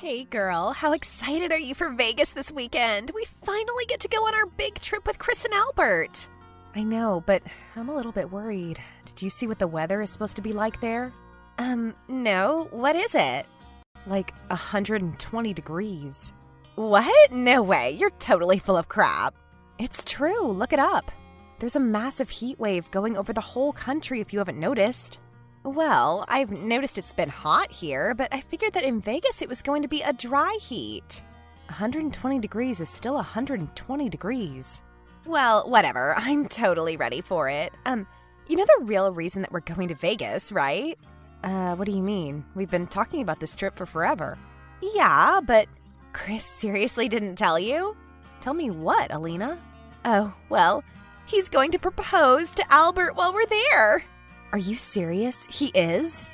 Hey girl, how excited are you for Vegas this weekend? We finally get to go on our big trip with Chris and Albert. I know, but I'm a little bit worried. Did you see what the weather is supposed to be like there? No. What is it? Like 120 degrees. What? No way. You're totally full of crap. It's true. Look it up. There's a massive heat wave going over the whole country if you haven't noticed. Well, I've noticed it's been hot here, but I figured that in Vegas it was going to be a dry heat. 120 degrees is still 120 degrees. Well, whatever. I'm totally ready for it. You know the real reason that we're going to Vegas, right? What do you mean? We've been talking about this trip for forever. Yeah, but Chris seriously didn't tell you? Tell me what, Elina? Oh, well, he's going to propose to Albert while we're there. Are you serious? He is?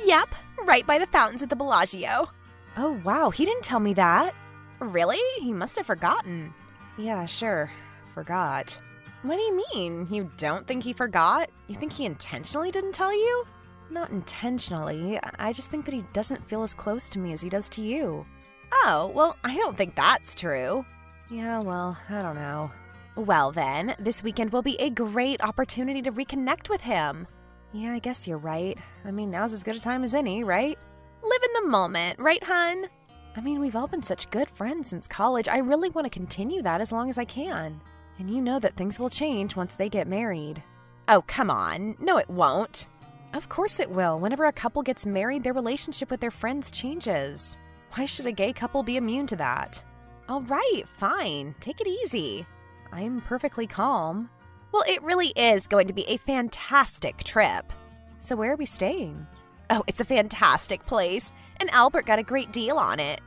Yep, right by the fountains at the Bellagio. Oh, wow, he didn't tell me that. Really? He must have forgotten. Yeah, sure. Forgot. What do you mean? You don't think he forgot? You think he intentionally didn't tell you? Not intentionally. I just think that he doesn't feel as close to me as he does to you. Oh, well, I don't think that's true. Yeah, well, I don't know. Well then, this weekend will be a great opportunity to reconnect with him. Yeah, I guess you're right. I mean, now's as good a time as any, right? Live in the moment, right, hun? I mean, we've all been such good friends since college. I really want to continue that as long as I can. And you know that things will change once they get married. Oh, come on. No, it won't. Of course it will. Whenever a couple gets married, their relationship with their friends changes. Why should a gay couple be immune to that? All right, fine. Take it easy. I'm perfectly calm. Well, it really is going to be a fantastic trip. So where are we staying? Oh, it's a fantastic place, and Albert got a great deal on it.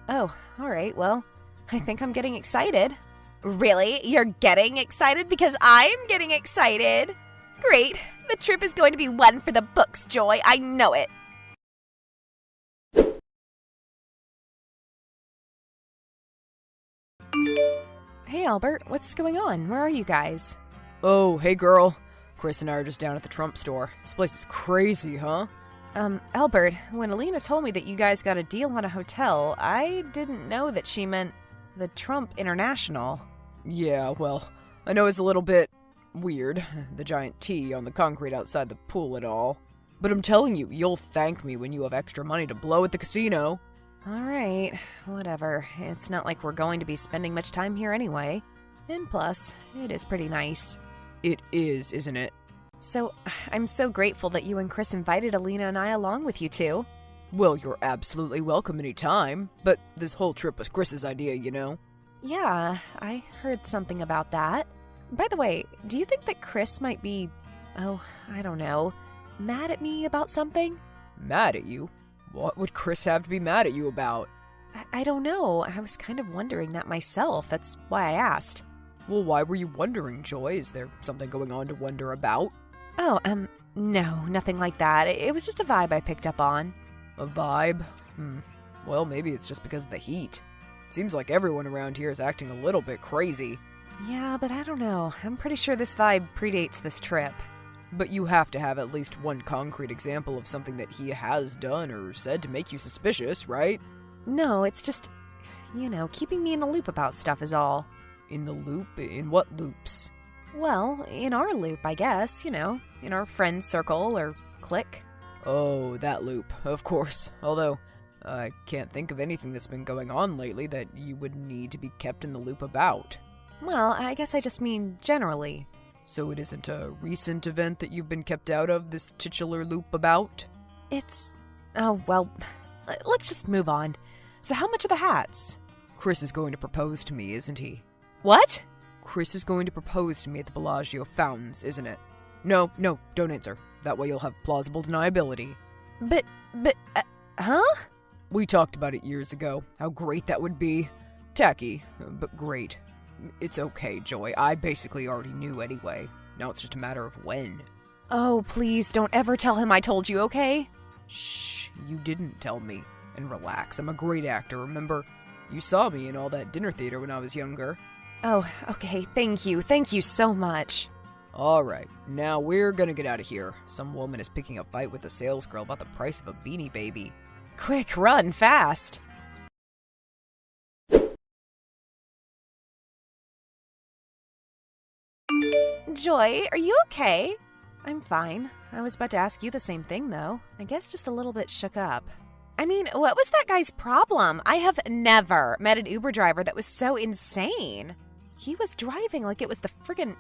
Oh, all right, well, I think I'm getting excited. Really? You're getting excited because I'm getting excited? Great. The trip is going to be one for the books, Joy. I know it. Hey, Albert, what's going on? Where are you guys? Oh, hey girl. Chris and I are just down at the Trump store. This place is crazy, huh? Albert, when Elina told me that you guys got a deal on a hotel, I didn't know that she meant the Trump International. Yeah, well, I know it's a little bit weird, the giant T on the concrete outside the pool and all. But I'm telling you, you'll thank me when you have extra money to blow at the casino. All right, whatever. It's not like we're going to be spending much time here anyway. And plus, it is pretty nice. It is, isn't it? So, I'm so grateful that you and Chris invited Elina and I along with you two. Well, you're absolutely welcome anytime, but this whole trip was Chris's idea, you know? Yeah, I heard something about that. By the way, do you think that Chris might be, I don't know, mad at me about something? Mad at you? What would Chris have to be mad at you about? I don't know. I was kind of wondering that myself. That's why I asked. Well, why were you wondering, Joy? Is there something going on to wonder about? Oh, no, nothing like that. It was just a vibe I picked up on. A vibe? Well, maybe it's just because of the heat. Seems like everyone around here is acting a little bit crazy. Yeah, but I don't know. I'm pretty sure this vibe predates this trip. But you have to have at least one concrete example of something that he has done or said to make you suspicious, right? No, it's just, keeping me in the loop about stuff is all. In the loop? In what loops? Well, in our loop, I guess, in our friend circle or clique. Oh, that loop, of course. Although, I can't think of anything that's been going on lately that you would need to be kept in the loop about. Well, I guess I just mean generally. So it isn't a recent event that you've been kept out of this titular loop about? Oh, well, let's just move on. So how much are the hats? Chris is going to propose to me, isn't he? What? Chris is going to propose to me at the Bellagio fountains, isn't it? No, don't answer. That way you'll have plausible deniability. Huh? We talked about it years ago, how great that would be. Tacky, but great. It's okay, Joy. I basically already knew anyway. Now it's just a matter of when. Oh, please don't ever tell him I told you, okay? Shh, you didn't tell me. And relax, I'm a great actor, remember? You saw me in all that dinner theater when I was younger. Oh, okay, thank you so much. Alright, now we're gonna get out of here. Some woman is picking a fight with a sales girl about the price of a Beanie Baby. Quick, run, fast! Joy, are you okay? I'm fine. I was about to ask you the same thing, though. I guess just a little bit shook up. I mean, what was that guy's problem? I have never met an Uber driver that was so insane. He was driving like it was the friggin',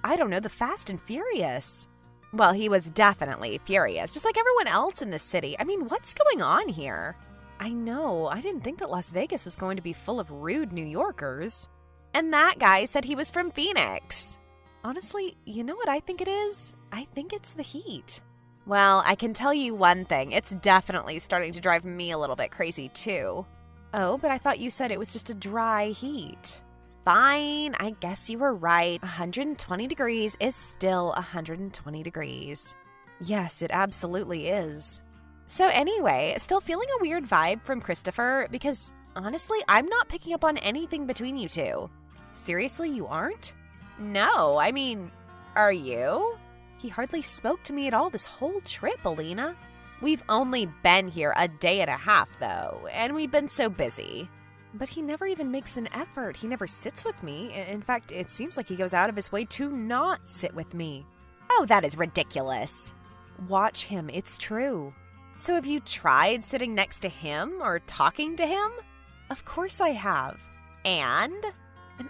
I don't know, the Fast and Furious. Well, he was definitely furious, just like everyone else in this city. I mean, what's going on here? I know, I didn't think that Las Vegas was going to be full of rude New Yorkers. And that guy said he was from Phoenix. Honestly, you know what I think it is? I think it's the heat. Well, I can tell you one thing. It's definitely starting to drive me a little bit crazy, too. Oh, but I thought you said it was just a dry heat. Fine, I guess you were right. 120 degrees is still 120 degrees. Yes, it absolutely is. So anyway, still feeling a weird vibe from Christopher because, honestly, I'm not picking up on anything between you two. Seriously, you aren't? No, I mean, are you? He hardly spoke to me at all this whole trip, Elina. We've only been here a day and a half, though, and we've been so busy. But he never even makes an effort. He never sits with me. In fact, it seems like he goes out of his way to not sit with me. Oh, that is ridiculous. Watch him. It's true. So have you tried sitting next to him or talking to him? Of course I have. And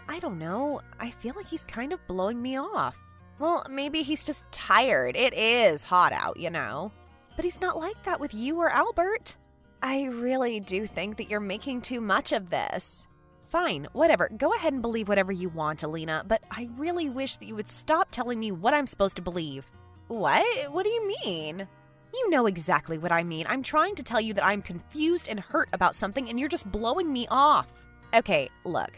I don't know. I feel like he's kind of blowing me off. Well, maybe he's just tired. It is hot out, you know. But he's not like that with you or Albert. I really do think that you're making too much of this. Fine, whatever. Go ahead and believe whatever you want, Elina, but I really wish that you would stop telling me what I'm supposed to believe. What? What do you mean? You know exactly what I mean. I'm trying to tell you that I'm confused and hurt about something, and you're just blowing me off. Okay, look.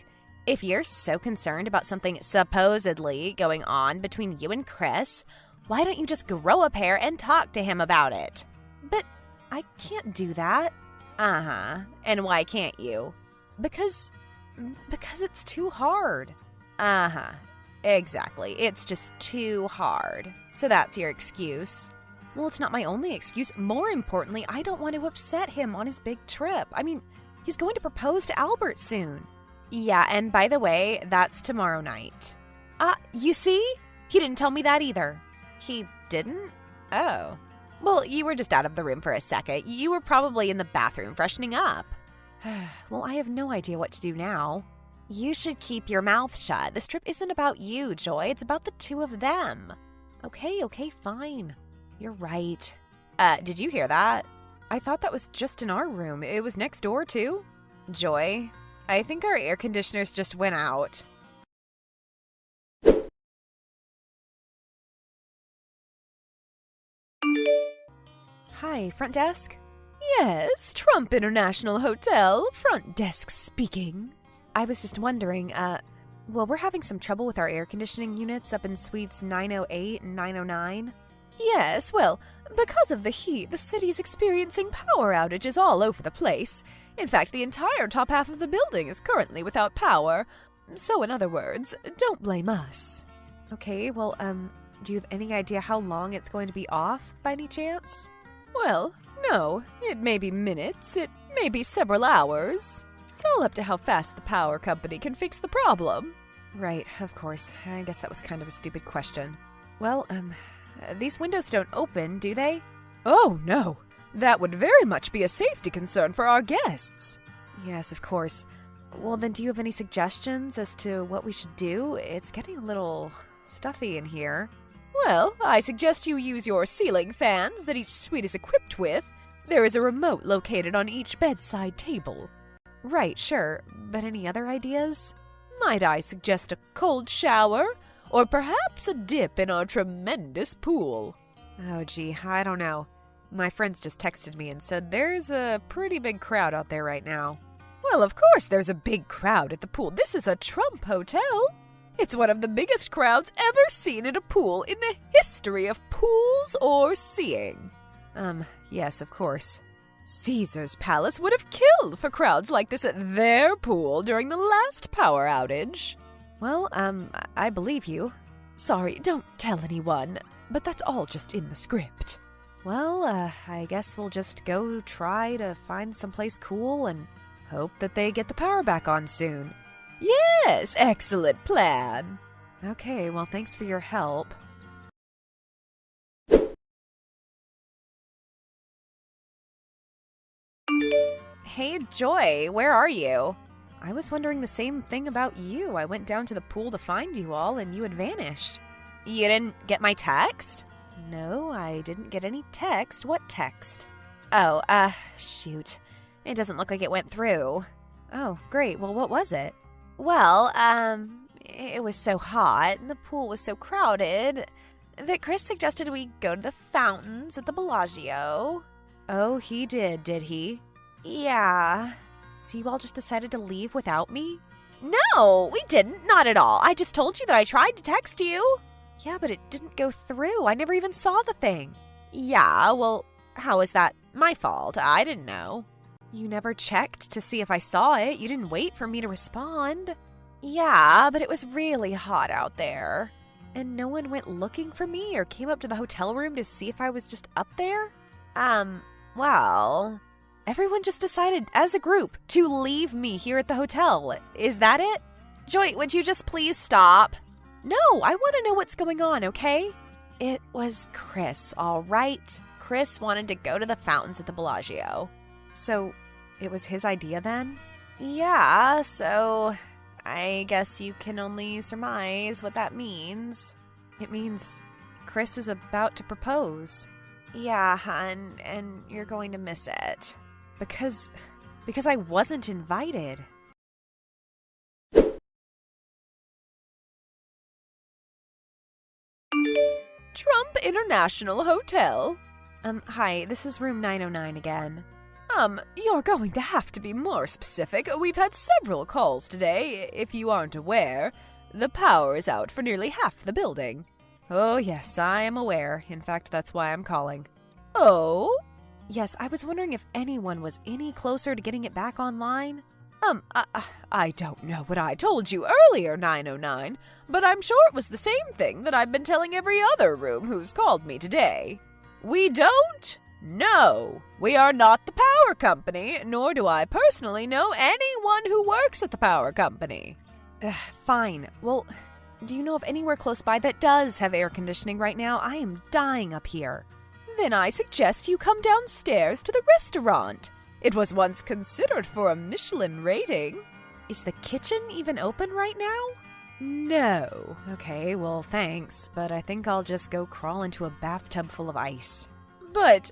If you're so concerned about something supposedly going on between you and Chris, why don't you just grow a pair and talk to him about it? But I can't do that. Uh-huh. And why can't you? Because it's too hard. Uh-huh. Exactly. It's just too hard. So that's your excuse. Well, it's not my only excuse. More importantly, I don't want to upset him on his big trip. I mean, he's going to propose to Albert soon. Yeah, and by the way, that's tomorrow night. You see? He didn't tell me that either. He didn't? Oh. Well, you were just out of the room for a second. You were probably in the bathroom freshening up. Well, I have no idea what to do now. You should keep your mouth shut. This trip isn't about you, Joy. It's about the two of them. Okay, fine. You're right. Did you hear that? I thought that was just in our room. It was next door, too. Joy, I think our air conditioners just went out. Hi, front desk? Yes, Trump International Hotel, front desk speaking. I was just wondering, well, we're having some trouble with our air conditioning units up in suites 908 and 909. Yes, well, because of the heat, the city's experiencing power outages all over the place. In fact, the entire top half of the building is currently without power. So, in other words, don't blame us. Okay, well, do you have any idea how long it's going to be off, by any chance? Well, no. It may be minutes, it may be several hours. It's all up to how fast the power company can fix the problem. Right, of course. I guess that was kind of a stupid question. Well, these windows don't open, do they? Oh, no. That would very much be a safety concern for our guests. Yes, of course. Well, then do you have any suggestions as to what we should do? It's getting a little stuffy in here. Well, I suggest you use your ceiling fans that each suite is equipped with. There is a remote located on each bedside table. Right, sure. But any other ideas? Might I suggest a cold shower? Or perhaps a dip in our tremendous pool? Oh, gee, I don't know. My friends just texted me and said there's a pretty big crowd out there right now. Well, of course there's a big crowd at the pool. This is a Trump hotel. It's one of the biggest crowds ever seen at a pool in the history of pools or seeing. Yes, of course. Caesar's Palace would have killed for crowds like this at their pool during the last power outage. Well, I believe you. Sorry, don't tell anyone, but that's all just in the script. Well, I guess we'll just go try to find someplace cool and hope that they get the power back on soon. Yes, excellent plan. Okay, well, thanks for your help. Hey, Joy, where are you? I was wondering the same thing about you. I went down to the pool to find you all, and you had vanished. You didn't get my text? No, I didn't get any text. What text? Oh, shoot. It doesn't look like it went through. Oh, great. Well, what was it? Well, it was so hot and the pool was so crowded that Chris suggested we go to the fountains at the Bellagio. Oh, he did he? Yeah. So you all just decided to leave without me? No, we didn't. Not at all. I just told you that I tried to text you. Yeah, but it didn't go through. I never even saw the thing. Yeah, well, how is that my fault? I didn't know. You never checked to see if I saw it. You didn't wait for me to respond. Yeah, but it was really hot out there. And no one went looking for me or came up to the hotel room to see if I was just up there? Well, everyone just decided as a group to leave me here at the hotel. Is that it? Joy, would you just please stop? No, I want to know what's going on, okay? It was Chris, all right? Chris wanted to go to the fountains at the Bellagio. So, it was his idea then? Yeah, so I guess you can only surmise what that means. It means Chris is about to propose. Yeah, and you're going to miss it. Because I wasn't invited. Trump International Hotel. Hi, this is room 909 again. You're going to have to be more specific. We've had several calls today. If you aren't aware, the power is out for nearly half the building. Oh, yes, I am aware. In fact, that's why I'm calling. Oh? Yes, I was wondering if anyone was any closer to getting it back online. I don't know what I told you earlier, 909, but I'm sure it was the same thing that I've been telling every other room who's called me today. We don't? No, we are not the power company, nor do I personally know anyone who works at the power company. Fine. Well, do you know of anywhere close by that does have air conditioning right now? I am dying up here. Then I suggest you come downstairs to the restaurant. It was once considered for a Michelin rating. Is the kitchen even open right now? No. Okay, well, thanks, but I think I'll just go crawl into a bathtub full of ice. But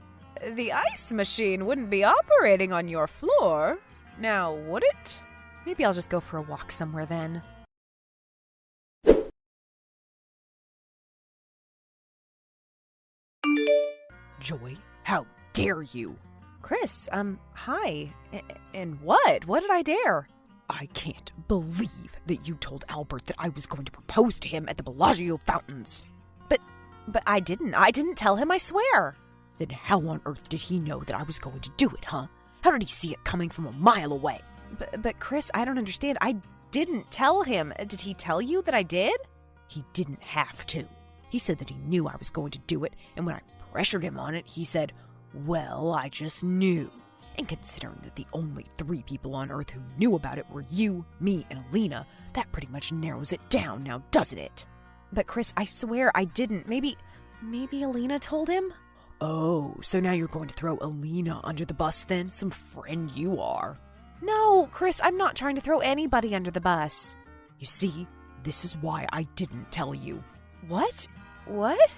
the ice machine wouldn't be operating on your floor, now would it? Maybe I'll just go for a walk somewhere then. Joy, how dare you? Chris, hi. And what? What did I dare? I can't believe that you told Albert that I was going to propose to him at the Bellagio fountains. But I didn't. I didn't tell him, I swear. Then how on earth did he know that I was going to do it, huh? How did he see it coming from a mile away? But Chris, I don't understand. I didn't tell him. Did he tell you that I did? He didn't have to. He said that he knew I was going to do it, and when I pressured him on it, he said, well, I just knew. And considering that the only 3 people on Earth who knew about it were you, me, and Elina, that pretty much narrows it down now, doesn't it? But Chris, I swear I didn't. Maybe Elina told him? Oh, so now you're going to throw Elina under the bus then? Some friend you are. No, Chris, I'm not trying to throw anybody under the bus. You see, this is why I didn't tell you. What? What?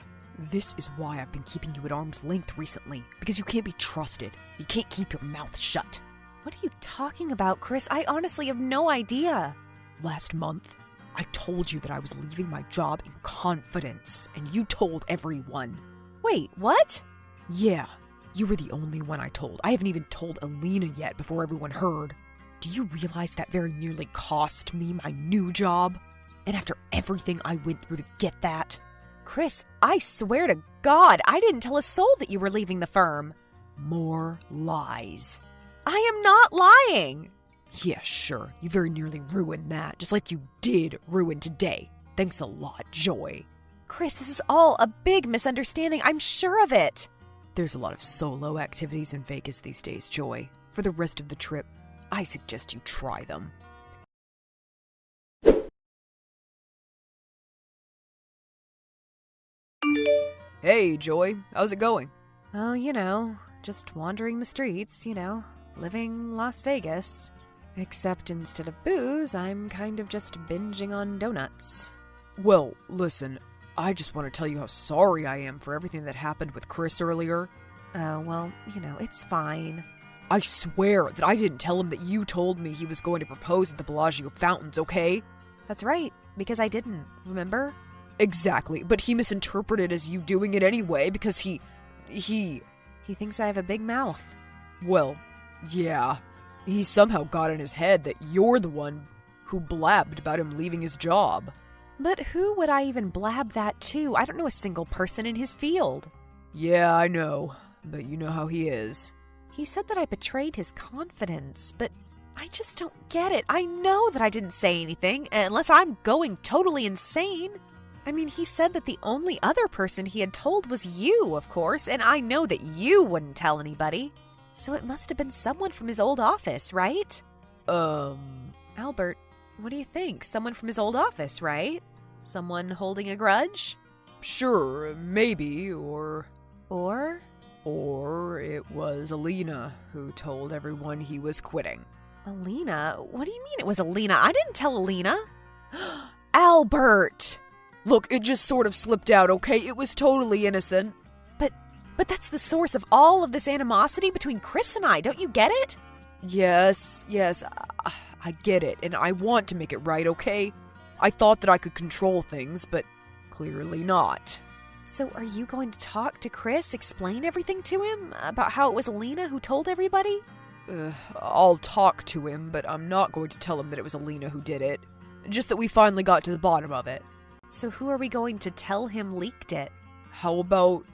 This is why I've been keeping you at arm's length recently, because you can't be trusted. You can't keep your mouth shut. What are you talking about, Chris? I honestly have no idea. Last month, I told you that I was leaving my job in confidence, and you told everyone. Wait, what? Yeah, you were the only one I told. I haven't even told Elina yet before everyone heard. Do you realize that very nearly cost me my new job? And after everything I went through to get that? Chris, I swear to God, I didn't tell a soul that you were leaving the firm. More lies. I am not lying. Yeah, sure. You very nearly ruined that, just like you did ruin today. Thanks a lot, Joy. Chris, this is all a big misunderstanding. I'm sure of it. There's a lot of solo activities in Vegas these days, Joy. For the rest of the trip, I suggest you try them. Hey, Joy. How's it going? Oh, just wandering the streets, living Las Vegas. Except instead of booze, I'm kind of just binging on donuts. Well, listen, I just want to tell you how sorry I am for everything that happened with Chris earlier. Oh, well, it's fine. I swear that I didn't tell him that you told me he was going to propose at the Bellagio fountains, okay? That's right, because I didn't, remember? Exactly, but he misinterpreted as you doing it anyway because he thinks I have a big mouth. Well, yeah. He somehow got in his head that you're the one who blabbed about him leaving his job. But who would I even blab that to? I don't know a single person in his field. Yeah, I know, but you know how he is. He said that I betrayed his confidence, but I just don't get it. I know that I didn't say anything, unless I'm going totally insane. I mean, he said that the only other person he had told was you, of course, and I know that you wouldn't tell anybody. So it must have been someone from his old office, right? Albert, what do you think? Someone from his old office, right? Someone holding a grudge? Sure, maybe, or it was Elina who told everyone he was quitting. Elina? What do you mean it was Elina? I didn't tell Elina. Albert! Look, it just sort of slipped out, okay? It was totally innocent. But that's the source of all of this animosity between Chris and I. Don't you get it? Yes, I get it, and I want to make it right, okay? I thought that I could control things, but clearly not. So are you going to talk to Chris, explain everything to him about how it was Elina who told everybody? I'll talk to him, but I'm not going to tell him that it was Elina who did it. Just that we finally got to the bottom of it. So who are we going to tell him leaked it? How about,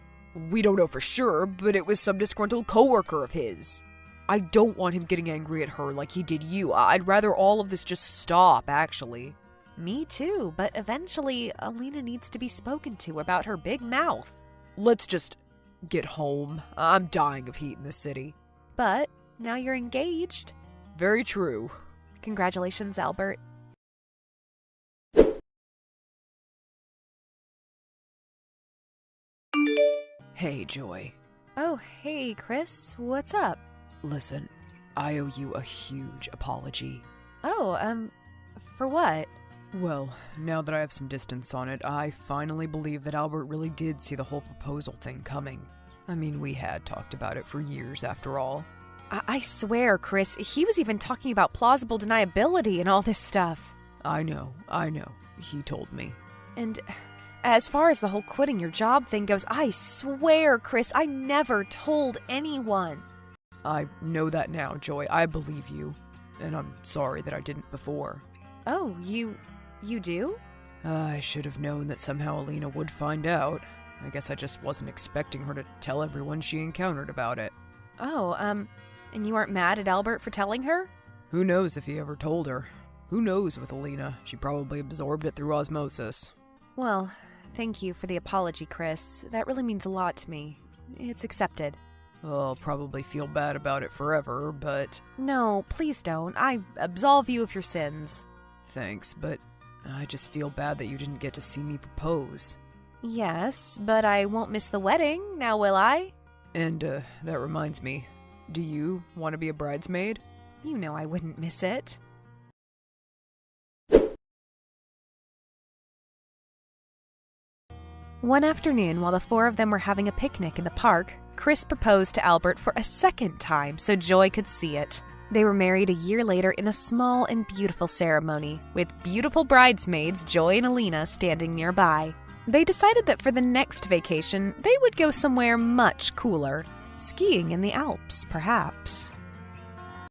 we don't know for sure, but it was some disgruntled coworker of his. I don't want him getting angry at her like he did you. I'd rather all of this just stop, actually. Me too, but eventually Elina needs to be spoken to about her big mouth. Let's just get home. I'm dying of heat in this city. But now you're engaged. Very true. Congratulations, Albert. Hey, Joy. Oh, hey, Chris. What's up? Listen, I owe you a huge apology. Oh, for what? Well, now that I have some distance on it, I finally believe that Albert really did see the whole proposal thing coming. I mean, we had talked about it for years after all. I swear, Chris, he was even talking about plausible deniability and all this stuff. I know. He told me. And as far as the whole quitting your job thing goes, I swear, Chris, I never told anyone. I know that now, Joy. I believe you. And I'm sorry that I didn't before. Oh, you do? I should have known that somehow Elina would find out. I guess I just wasn't expecting her to tell everyone she encountered about it. Oh, and you aren't mad at Albert for telling her? Who knows if he ever told her? Who knows with Elina? She probably absorbed it through osmosis. Well, thank you for the apology, Chris. That really means a lot to me. It's accepted. I'll probably feel bad about it forever, but... No, please don't. I absolve you of your sins. Thanks, but I just feel bad that you didn't get to see me propose. Yes, but I won't miss the wedding, now will I? And, that reminds me. Do you want to be a bridesmaid? You know I wouldn't miss it. One afternoon, while the four of them were having a picnic in the park, Chris proposed to Albert for a second time so Joy could see it. They were married a year later in a small and beautiful ceremony, with beautiful bridesmaids Joy and Elina standing nearby. They decided that for the next vacation, they would go somewhere much cooler. Skiing in the Alps, perhaps.